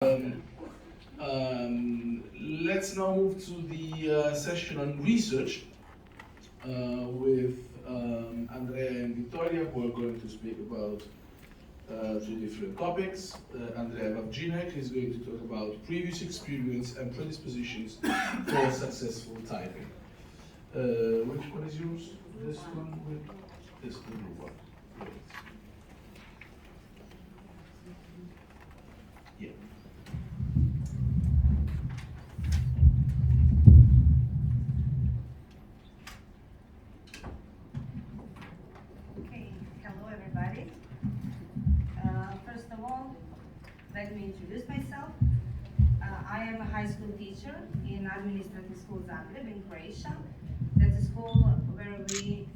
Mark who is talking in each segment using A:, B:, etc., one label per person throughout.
A: Um, let's now move to the session on research with Andrea and Victoria, who are going to speak about two different topics. Andrea Wawrzynek is going to talk about previous experience and predispositions for successful typing. Which one is yours? This one? This little one. Yeah.
B: Okay, hello everybody. First of all, let me introduce myself. I am a high school teacher in Administrative School Zagreb in Croatia. That's a school where we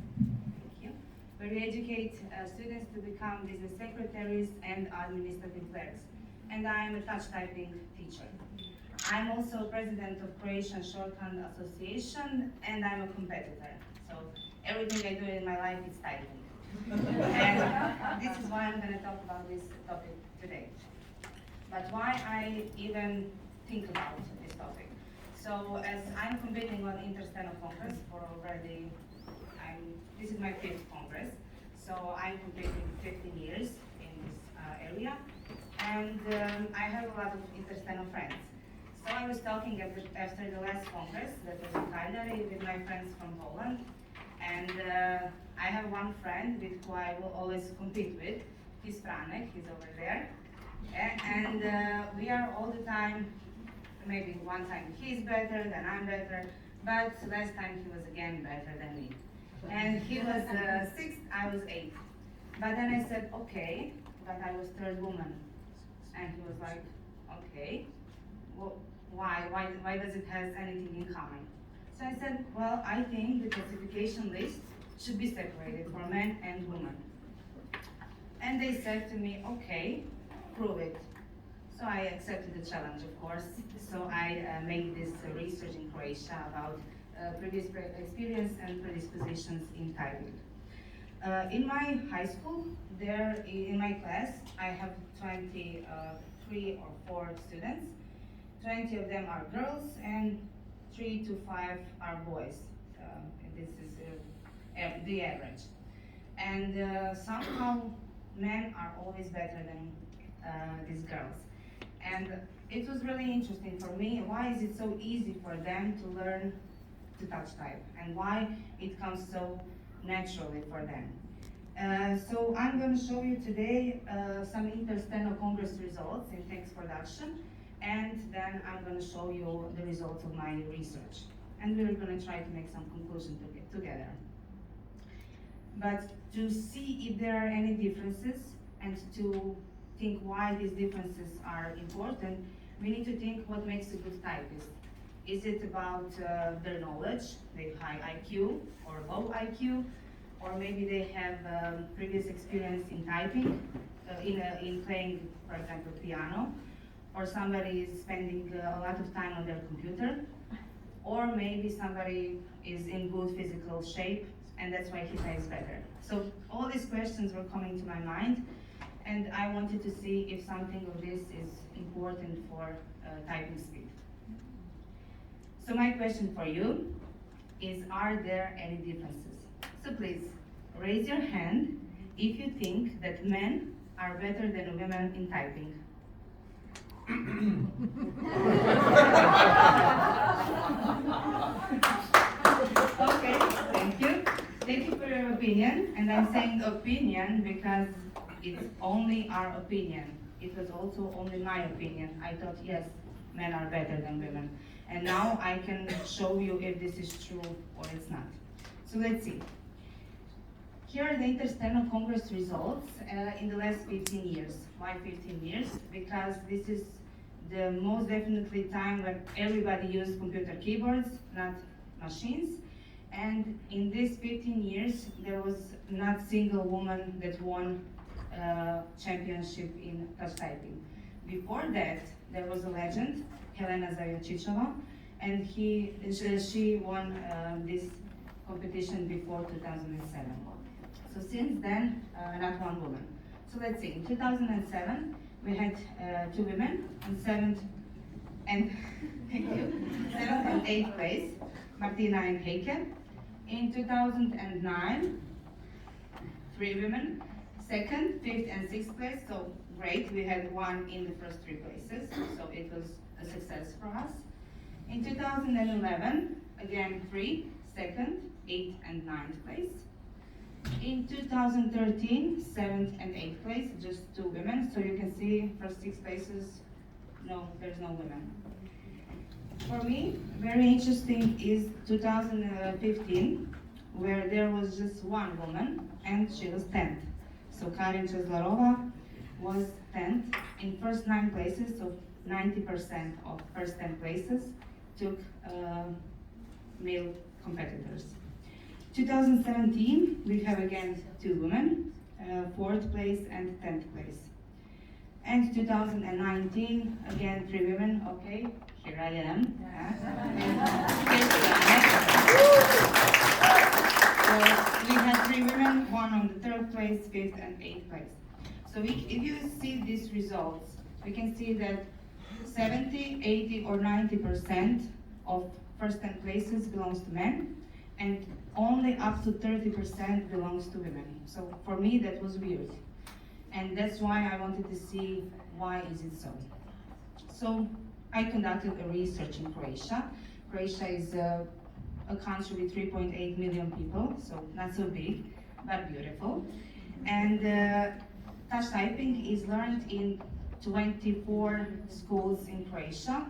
B: educate students to become business secretaries and administrative clerks. And I am a touch typing teacher. I'm also president of Croatian Shorthand Association, and I'm a competitor. So everything I do in my life is typing. And this is why I'm going to talk about this topic today. But why I even think about this topic. So as I'm competing on Intersteno Congress for already, this is my 5th Congress. So I'm competing 15 years in this area. And I have a lot of Intersteno friends. So I was talking after the last Congress that was in Cagliari with my friends from Poland. And I have one friend with who I will always compete with. He's Franek, he's over there. And we are all the time, maybe one time he's better, then I'm better, but last time he was again better than me. And he was 6th, I was 8th. But then I said, okay, but I was 3rd woman. And he was like, okay, well, why does it have anything in common? So I said, well, I think the classification list should be separated for men and women. And they said to me, okay, prove it. So I accepted the challenge, of course. So I made this research in Croatia about previous experience and predispositions in typing. In my high school, in my class, I have 23 or 4 students. 20 of them are girls and 3 to 5 are boys. And this is the average. And somehow men are always better than these girls. And it was really interesting for me, why is it so easy for them to learn to touch type and why it comes so naturally for them. So I'm going to show you today some Intersteno Congress results in text production, and then I'm going to show you the results of my research. And we're going to try to make some conclusions together. But to see if there are any differences and to think why these differences are important, we need to think what makes a good typist. Is it about their knowledge, they have high IQ or low IQ, or maybe they have previous experience in typing, in playing, for example, piano, or somebody is spending a lot of time on their computer, or maybe somebody is in good physical shape, and that's why he types better. So all these questions were coming to my mind, and I wanted to see if something of this is important for typing speed. So my question for you is, are there any differences? So please, raise your hand if you think that men are better than women in typing. Okay, thank you. Thank you for your opinion, and I'm saying opinion because it's only our opinion. It was also only my opinion. I thought, yes, men are better than women. And now I can show you if this is true or it's not. So let's see. Here are the Intersteno Congress results in the last 15 years. Why 15 years? Because this is the most definitely time when everybody used computer keyboards, not machines. And in these 15 years, there was not a single woman that won championship in touch typing. Before that, there was a legend, Helena Zajočićova, and she won this competition before 2007. So since then, not one woman. So let's see, in 2007, we had 2 women, and seventh and thank you, 7th and 8th place, Martina and Heike. In 2009, 3 women, 2nd, 5th, and 6th place. So great, we had 1 in the first 3 places, so it was a success for us. In 2011, again 3, 2nd, 8th, and 9th place. In 2013, 7th and 8th place, just 2 women. So you can see first 6 places, no, there's no women. For me, very interesting is 2015, where there was just 1 woman, and she was 10th. So Karin Cheslarova was 10th in first 9 places, so 90% of first 10 places took male competitors. 2017, we have again 2 women, 4th place and 10th place. And 2019, again 3 women, okay, here I am. So we had 3 women, 1 on the 3rd place, 5th and 8th place. So if you see these results, we can see that 70, 80 or 90% of first 10 places belongs to men, and only up to 30% belongs to women. So for me that was weird. And that's why I wanted to see why is it so. So I conducted a research in Croatia. Croatia is a country with 3.8 million people, so not so big, but beautiful. And touch typing is learned in 24 schools in Croatia.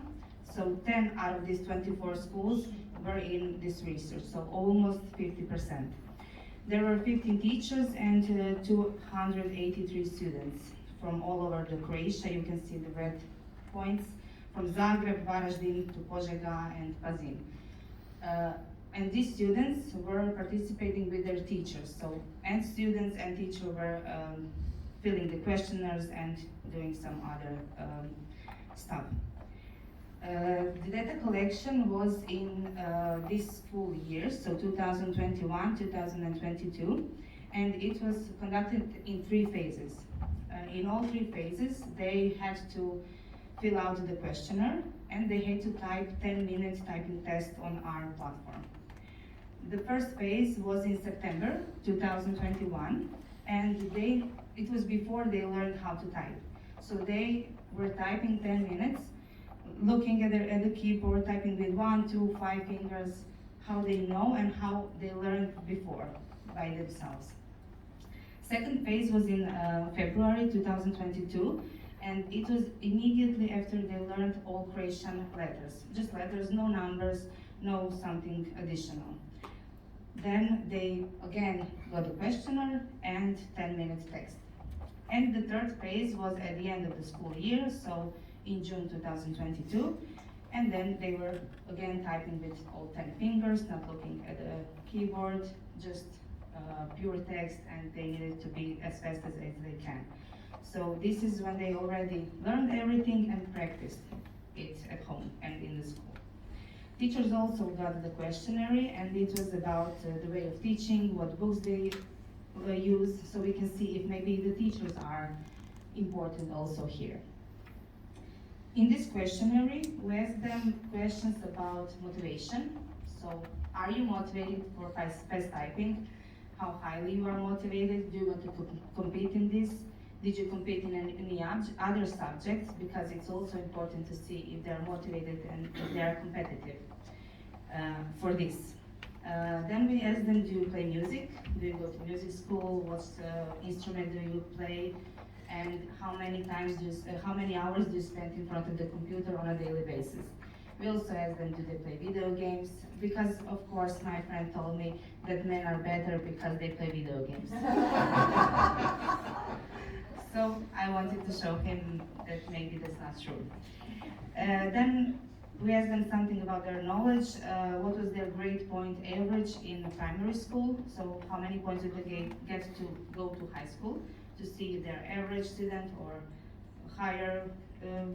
B: So 10 out of these 24 schools were in this research, so almost 50%. There were 15 teachers and 283 students from all over the Croatia. You can see the red points from Zagreb, Varaždin to Požega and Pazin. And these students were participating with their teachers. So, and students and teachers were filling the questionnaires and doing some other stuff. The data collection was in this school year, so 2021, 2022, and it was conducted in 3 phases. In all 3 phases, they had to fill out the questionnaire and they had to type 10-minute typing test on our platform. The first phase was in September 2021, and it was before they learned how to type. So they were typing 10 minutes, looking at the keyboard, typing with 1, 2, 5 fingers, how they know and how they learned before by themselves. Second phase was in February 2022, and it was immediately after they learned all Croatian letters. Just letters, no numbers, no something additional. Then they again got the questionnaire and 10-minute text. And the third phase was at the end of the school year, so in June 2022, and then they were again typing with all 10 fingers, not looking at the keyboard, just pure text, and they needed to be as fast as they can. So this is when they already learned everything and practiced it at home and in the school. Teachers also got the questionnaire, and it was about the way of teaching, what books they use, so we can see if maybe the teachers are important also here. In this questionnaire, we asked them questions about motivation. So, are you motivated for fast typing? How highly you are motivated? Do you want to compete in this? Did you compete in any other subjects? Because it's also important to see if they're motivated and if they are competitive for this. Then we asked them, do you play music? Do you go to music school? What instrument do you play? And how many hours do you spend in front of the computer on a daily basis? We also asked them, do they play video games? Because of course my friend told me that men are better because they play video games. So I wanted to show him that maybe that's not true. Then we asked them something about their knowledge. What was their grade point average in primary school? So how many points did they get to go to high school, to see if they're average student or higher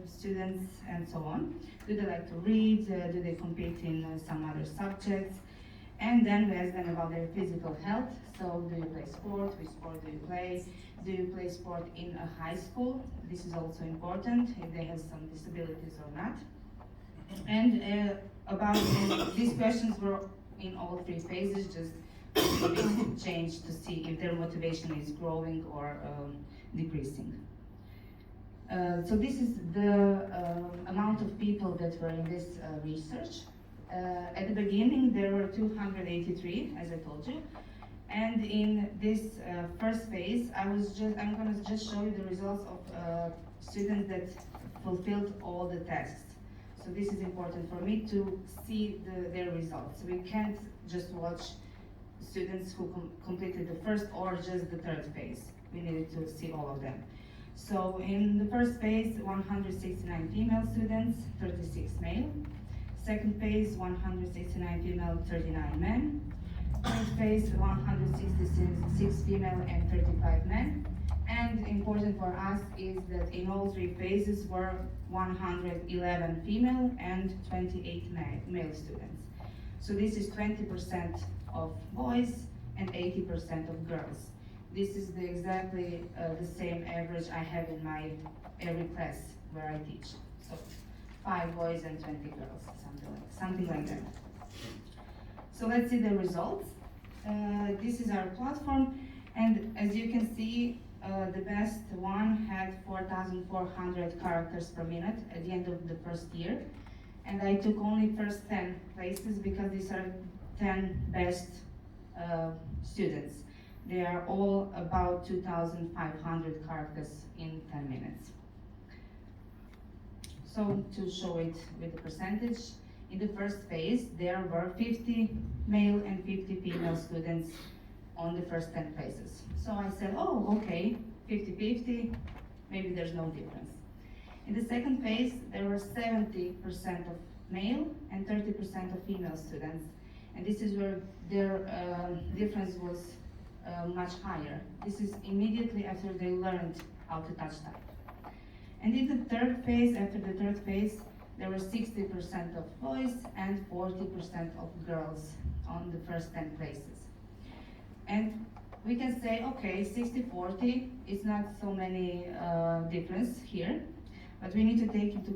B: students and so on. Do they like to read? Do they compete in some other subjects? And then we ask them about their physical health. So, do you play sport? Which sport do you play? Do you play sport in a high school? This is also important, if they have some disabilities or not. And about these questions were in all three phases, just a bit change to see if their motivation is growing or decreasing. So this is the amount of people that were in this research. At the beginning, there were 283, as I told you. And in this first phase, I'm going to just show you the results of students that fulfilled all the tasks. So this is important for me to see their results. We can't just watch students who completed the first or just the third phase. We needed to see all of them. So in the first phase, 169 female students, 36 male. Second phase, 169 female, 39 men. Third phase, 166 female and 35 men. And important for us is that in all three phases were 111 female and 28 male students. So this is 20% of boys and 80% of girls. This is exactly the same average I have in my every class where I teach. So 5 boys and 20 girls, something like that. So let's see the results. This is our platform, and as you can see, the best one had 4,400 characters per minute at the end of the first year. And I took only first 10 places because these are 10 best students. They are all about 2,500 characters in 10 minutes. So to show it with the percentage, in the first phase, there were 50 male and 50 female students on the first 10 places. So I said, oh, okay, 50-50, maybe there's no difference. In the second phase, there were 70% of male and 30% of female students. And this is where their difference was much higher. This is immediately after they learned how to touch type. And in the third phase, after the third phase, there were 60% of boys and 40% of girls on the first 10 places. And we can say, okay, 60-40 is not so many difference here, but we need to take into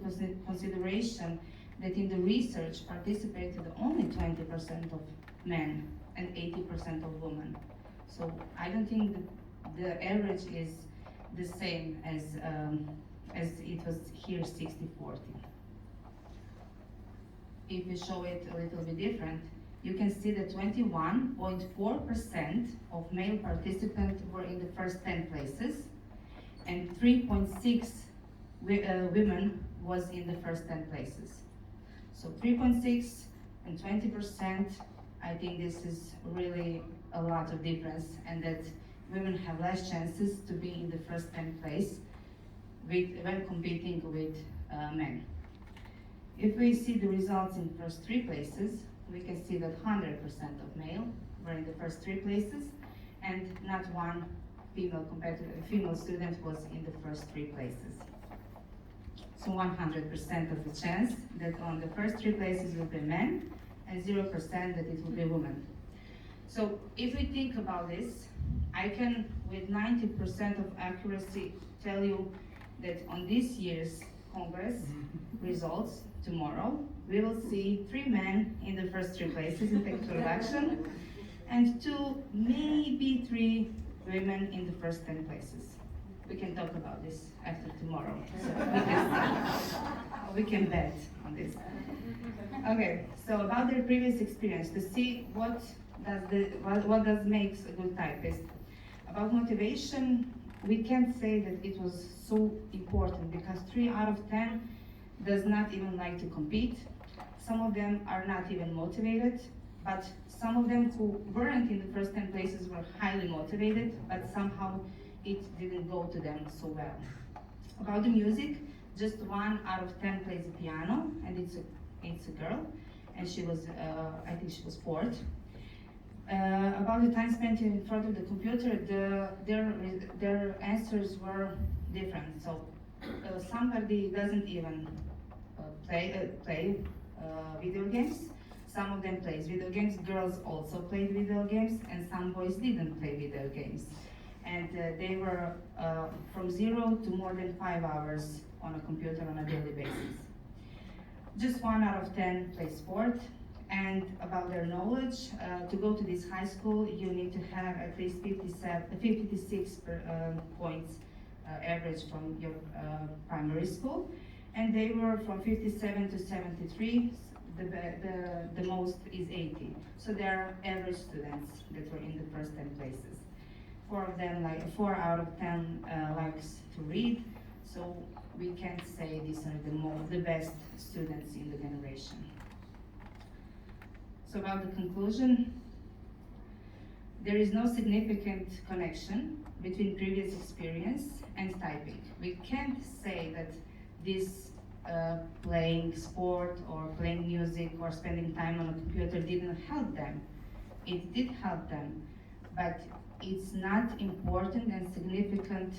B: consideration that in the research participated only 20% of men and 80% of women. So I don't think the average is the same as it was here 60-40. If we show it a little bit different, you can see that 21.4% of male participants were in the first 10 places, and 3.6 women was in the first 10 places. So 3.6 and 20%, I think this is really a lot of difference, and that women have less chances to be in the first 10 place when competing with men. If we see the results in the first 3 places, we can see that 100% of male were in the first 3 places, and not one female student was in the first 3 places. So 100% of the chance that on the first 3 places will be men, and 0% that it will be women. So if we think about this, I can with 90% of accuracy tell you that on this year's Congress results tomorrow, we will see 3 men in the first 3 places in technical reduction, and 2, maybe 3 women in the first 10 places. We can talk about this after tomorrow. So we can bet on this. Okay, so about their previous experience, to see what does makes a good typist. About motivation, we can't say that it was so important because 3 out of 10 does not even like to compete. Some of them are not even motivated, but some of them who weren't in the first 10 places were highly motivated, but somehow it didn't go to them so well. About the music, just 1 out of 10 plays the piano, and it's a girl, and she was, I think she was 4th. About the time spent in front of the computer, their answers were different. So somebody doesn't even play video games. Some of them plays video games. Girls also played video games, and some boys didn't play video games. And they were from 0 to more than 5 hours on a computer on a daily basis. Just 1 out of 10 play sport. And about their knowledge, to go to this high school, you need to have at least 56 points average from your primary school. And they were from 57 to 73. The most is 80. So they are average students that were in the first 10 places. 4 of them, 4 out of 10 likes to read. So we can say these are the best students in the generation. So about the conclusion, there is no significant connection between previous experience and typing. We can't say that this playing sport or playing music or spending time on a computer didn't help them. It did help them, but it's not important and significant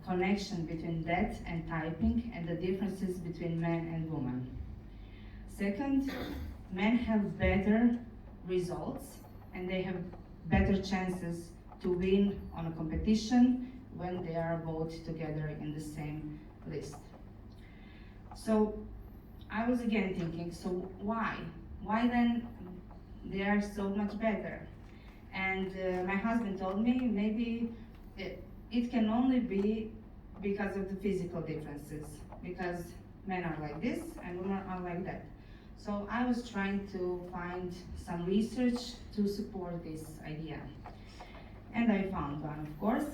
B: connection between that and typing and the differences between men and women. Second, men have better results and they have better chances to win on a competition when they are both together in the same list. So I was again thinking, so why? Why then they are so much better? And my husband told me maybe it can only be because of the physical differences, because men are like this and women are like that. So I was trying to find some research to support this idea. And I found one, of course.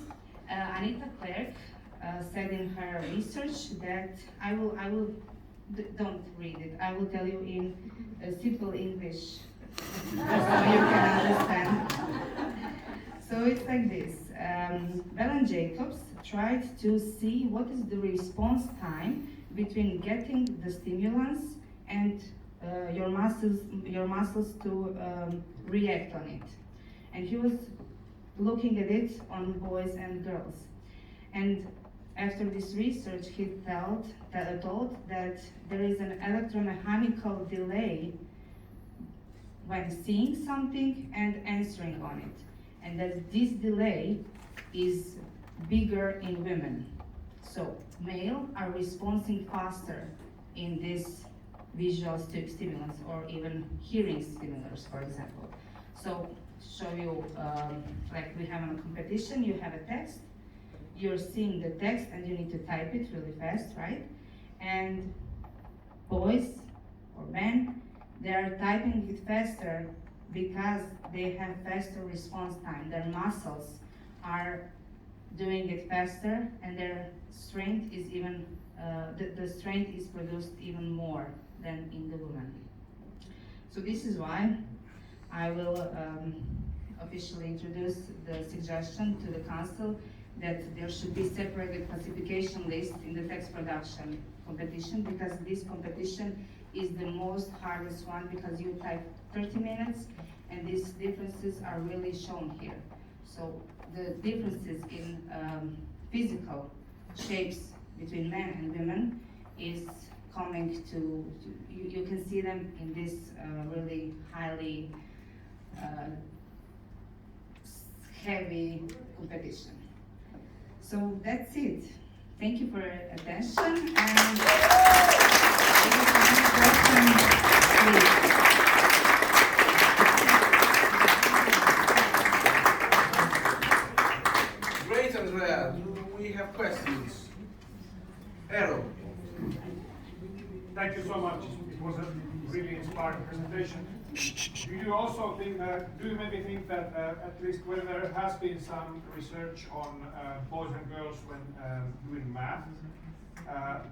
B: Anita Clark said in her research that don't read it, I will tell you in simple English so you can understand. So it's like this. Bell and Jacobs tried to see what is the response time between getting the stimulants and your muscles to react on it. And he was looking at it on boys and girls. And after this research, he told that there is an electromechanical delay when seeing something and answering on it. And that this delay is bigger in women. So males are responding faster in this visual stimulants or even hearing stimulants, for example. So show you, like we have on a competition, you have a text, you're seeing the text and you need to type it really fast, right? And boys or men, they are typing it faster because they have faster response time. Their muscles are doing it faster and their strength is even, the strength is produced even more than in the woman. So this is why I will officially introduce the suggestion to the council that there should be separated classification list in the text production competition, because this competition is the most hardest one, because you type 30 minutes and these differences are really shown here. So the differences in physical shapes between men and women is coming to you can see them in this really highly heavy competition. So that's it. Thank you for your attention. And
A: Great, Andrea. Do we have questions? Eero.
C: Thank you so much. It was a really inspiring presentation. Do you also think that, do you maybe think that at least when there has been some research on boys and girls when doing math,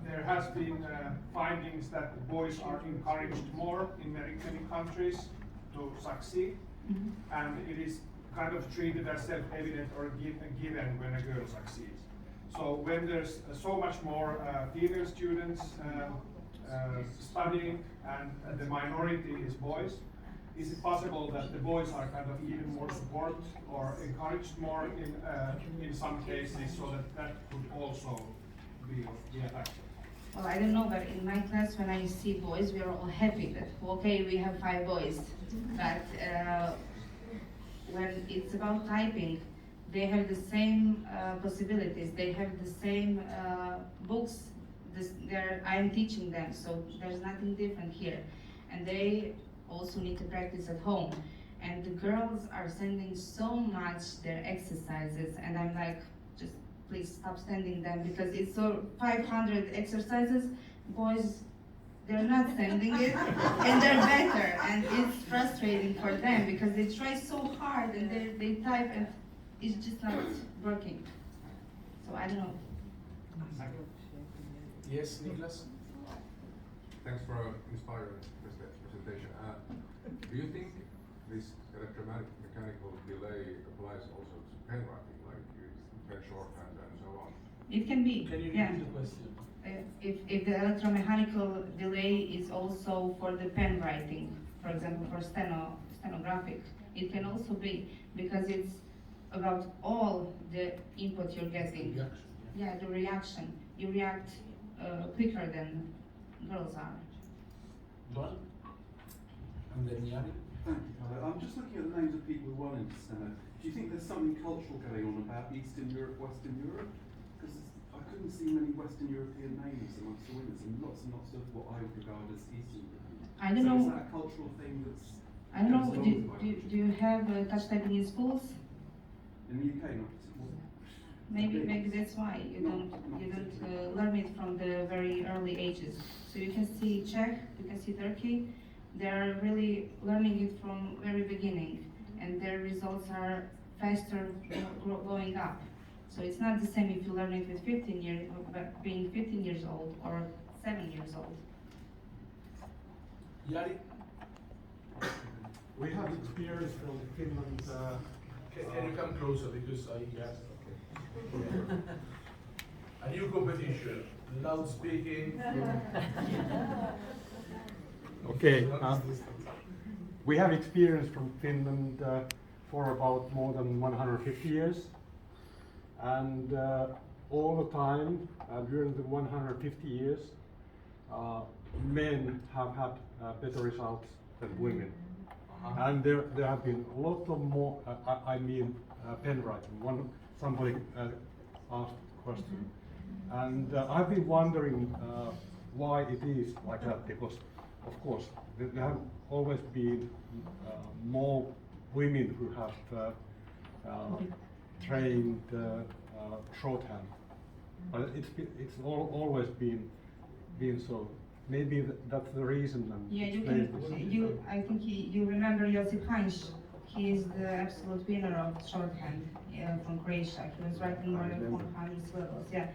C: there has been findings that the boys are encouraged more in many countries to succeed, and it is kind of treated as self-evident or given when a girl succeeds. So when there's so much more female students studying and the minority is boys, is it possible that the boys are kind of even more support or encouraged more in some cases, so that could also be a factor?
B: Well, I don't know, but in my class, when I see boys, we are all happy that, okay, we have 5 boys. But when it's about typing, they have the same possibilities, they have the same books. I am teaching them, so there's nothing different here. And they also need to practice at home. And the girls are sending so much their exercises, and I'm like, just please stop sending them, because it's so 500 exercises. Boys, they're not sending it, and they're better, and it's frustrating for them because they try so hard and they type and it's just not working. So I don't know.
A: Yes, Nicholas?
D: Thanks for an inspiring presentation. Do you think this electromechanical delay applies also to pen writing, like pen shorthand and so on?
B: It can be.
A: Can you
B: yeah.
A: repeat the question?
B: If the electromechanical delay is also for the pen writing, for example, for stenographic, it can also be, because it's about all the input you're getting.
A: Reaction.
B: Yeah, the reaction. You react quicker than girls are.
A: John? And then Yari?
E: Thank you, Carlo. I'm just looking at the names of people who won Intersteno. Do you think there's something cultural going on about Eastern Europe, Western Europe? Because I couldn't see many Western European names amongst the winners, and lots of what I would regard as Eastern European.
B: I don't
E: so
B: know.
E: Is that a cultural thing that's...
B: I don't know.
E: goes along with biology?
B: Do you have touch typing in schools?
E: In the UK, not particularly.
B: Maybe that's why you don't learn it from the very early ages. So you can see Czech, you can see Turkey. They're really learning it from very beginning, and their results are faster going up. So it's not the same if you learn it with 15 years, being 15 years old or 7 years old.
A: Yari?
F: We have experience from Finland.
A: Can you come closer, because I yes, okay. A new competition, loud speaking.
F: Okay, we have experience from Finland for about more than 150 years, and all the time during the 150 years, men have had better results than women. And there have been a lot of more, pen writing. Somebody asked a question. And I've been wondering why it is like that, because of course there have always been more women who have trained shorthand. But it's always been so. Maybe that's the reason.
B: Yeah, I think you remember Josip Heinz. He is the absolute winner of shorthand from Croatia. He was writing more than 400 syllables. Yeah,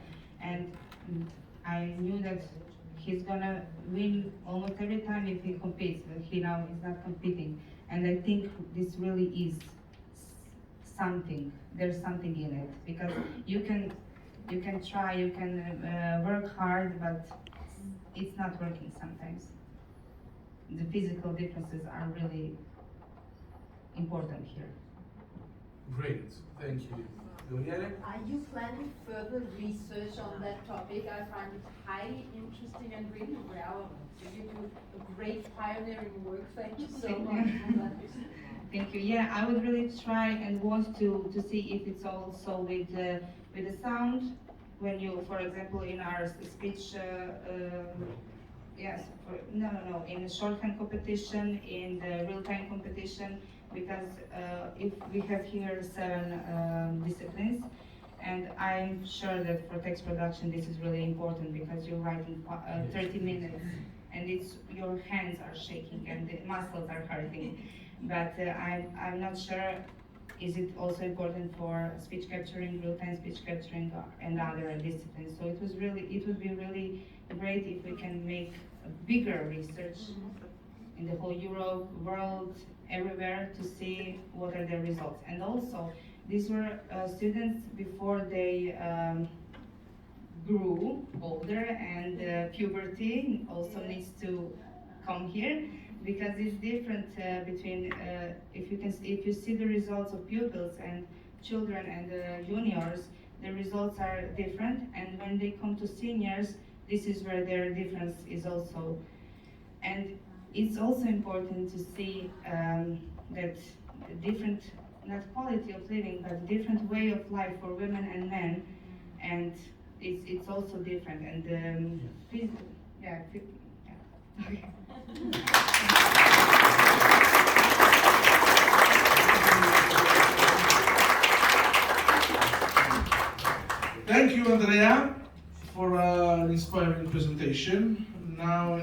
B: and I knew that he's gonna win almost every time if he competes. But he now is not competing, and I think this really is something. There's something in it, because you can try, you can work hard, but it's not working sometimes. The physical differences are really important here.
A: Great, thank you. Daniele?
G: Are you planning further research on that topic? I find it highly interesting and really well. You do a great pioneering work. Thank you so much.
B: Thank you. Yeah, I would really try and want to see if it's also with the sound. When you, for example, in our speech, yes, in the shorthand competition, in the real-time competition, because if we have here 7 disciplines, and I'm sure that for text production this is really important, because you're writing 30 minutes, and your hands are shaking and the muscles are hurting. But I'm not sure. Is it also important for speech capturing, real-time speech capturing, and other disciplines? So it would be really great if we can make a bigger research in the whole Europe, world, everywhere, to see what are the results. And also, these were students before they grew older, and puberty also needs to come here. Because it's different between if you see the results of pupils and children and juniors, the results are different, and when they come to seniors, this is where their difference is also. And it's also important to see that the different, not quality of living, but different way of life for women and men, and it's also different. And okay.
A: Thank you, Andrea, for an inspiring presentation. Now